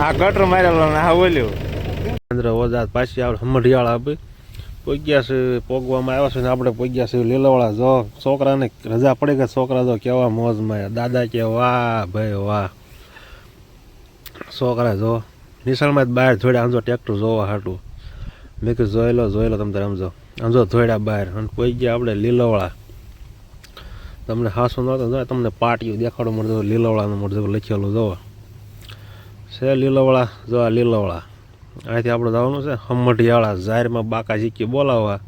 આ ગટર મારેલો ને આ ઓલ્યો ચંદ્ર ઓજાત પાછી આપણે હમઢિયાળ આપી પોગ્યા છે પોગવામાં આવ્યા છે ને આપણે પોગ્યા છે લીલાવાળા જો છોકરાને રજા પડી ગઈ છોકરા જો કેવા મોજમાં દાદા કે વાહ ભાઈ વાહ છોકરા જો નિશાળમાં જ બહાર જોડ્યા આમ જો ટ્રેક્ટર જોવા હાટું મેં કીધું જોઈ લો તમે તારે સમજો આમ જો ધોડ્યા બહાર અને પોગ્યા આપણે લીલાવાળા તમને હાસું નહોતું જો તમને પાટિયું દેખાડો મળતો લીલાવાળાનું મળતો લખેલું જોવા છે લીલાવાળા જો આ લીલાવાળા અહીંથી આપણે જવાનું છે હમઢિયાળા જાહેરમાં બાકા શીખી બોલાવવા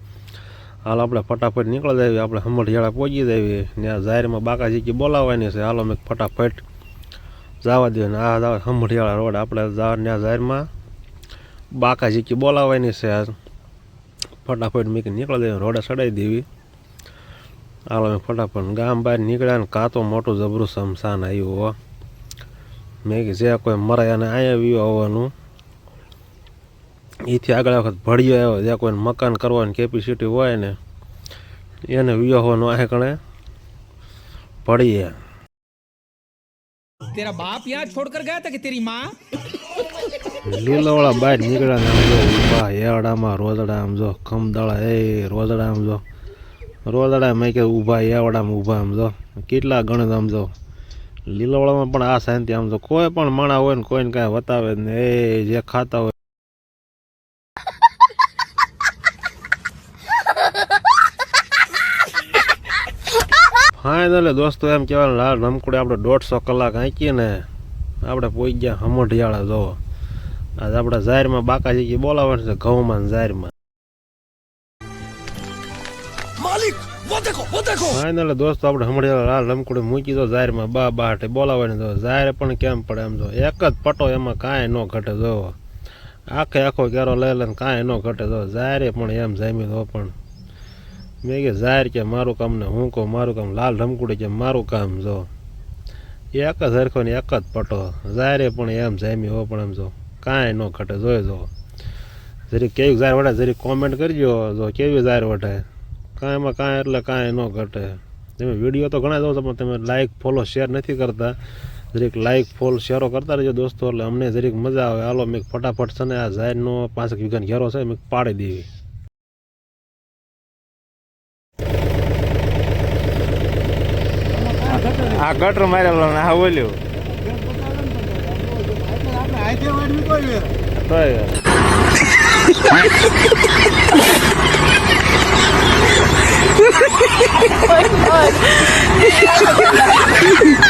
હાલ આપણે ફટાફટ નીકળી જઈએ આપણે હમઢિયાળા પહોંચી જઈએ ત્યાં જાહેરમાં બાકા શીખી બોલાવવાની છે હાલો મેં ફટાફટ જવા દઈએ ને આ હમઢિયાળા રોડ આપણે ત્યાં જાહેરમાં બાકા શીખી બોલાવવાની છે ફટાફટ મેં નીકળી જઈએ રોડે ચડાવી દેવી હાલો મેં ફટાફટ ગામ બહાર નીકળ્યા ને કાં તો મોટું જબરું શમશાન આવ્યું હો મેં કે જે કોઈ મરાય અને અહીંયા વ્યૂ આવવાનું એથી આગળ વખત ભળ્યો આવ્યો જ્યાં કોઈને મકાન કરવાની કેપેસિટી હોય ને એને વ્યૂ હોવાનું આ કણે ભળીએ तेरा बाप यहाँ छोड़कर गया था कि तेरी माँ લીલાવાળા બહાર નીકળ્યા ને આમ જો ઊભા એવડામાં રોદડા આમ જો ખમદાળા એ રોદડા આમ જો રોદડા મેં કે ઊભા એવડામાં ઊભા આમ જો કેટલા ગણત આમ જો લીલાવાળામાં પણ આ શાંતિ આમ જો કોઈ પણ માણા હોય ને કોઈને કાંઈ વતાવે ને એ જે ખાતા હોય ફાઇનલી દોસ્તો એમ કહેવાય લાલ રમકુડે આપણે 150 કલાક આંકીએ ને આપણે પોઈ ગયા હમઢિયાળા જોવો આજે આપણે જાહેરમાં બાકા શીખી બોલાવવાનું છે ઘઉંમાં જાહેરમાં ફાઇનલી દોસ્તો આપણે હમઢિયાળા લાલ રમકુડે મૂકી દો જાહેરમાં બા હાટે બોલાવવાની જો જાહેર પણ કેમ પડે એમ જો એક જ પટો એમાં કાંઈ ન ઘટે જોવો આખો કેરો લઈ લઈને કાંઈ ન ઘટે જો જાહેરે પણ એમ જામી દો પણ મેં કે જાહેર કે મારું કામ ને હું કહું મારું કામ લાલ રમકુડે કે મારું કામ જો એક જ હરખો ને એક જ પટો જાહેરે પણ એમ જામી હો પણ એમ જો કાંઈ ન ઘટે જોઈ જો જરીક કેવી જાહેર વટાય જરીક કોમેન્ટ કરજો જો કેવી જાહેર વટાય કાંઈમાં કાંઈ એટલે કાંઈ ન ઘટે તમે વિડીયો તો ઘણા જો છો પણ તમે લાઇક ફોલો શેર નથી કરતા જરીક લાઇક ફોલો શેરો કરતા રહેજો દોસ્તો એટલે અમને જરીક મજા આવે હાલો મેં ફટાફટ છે ને આ જાહેરનો 5 વીઘાનો ઘેરો છે મેં પાડી દેવી આ ગટર મારેલો ને આ ઓલ્યો Oh my God.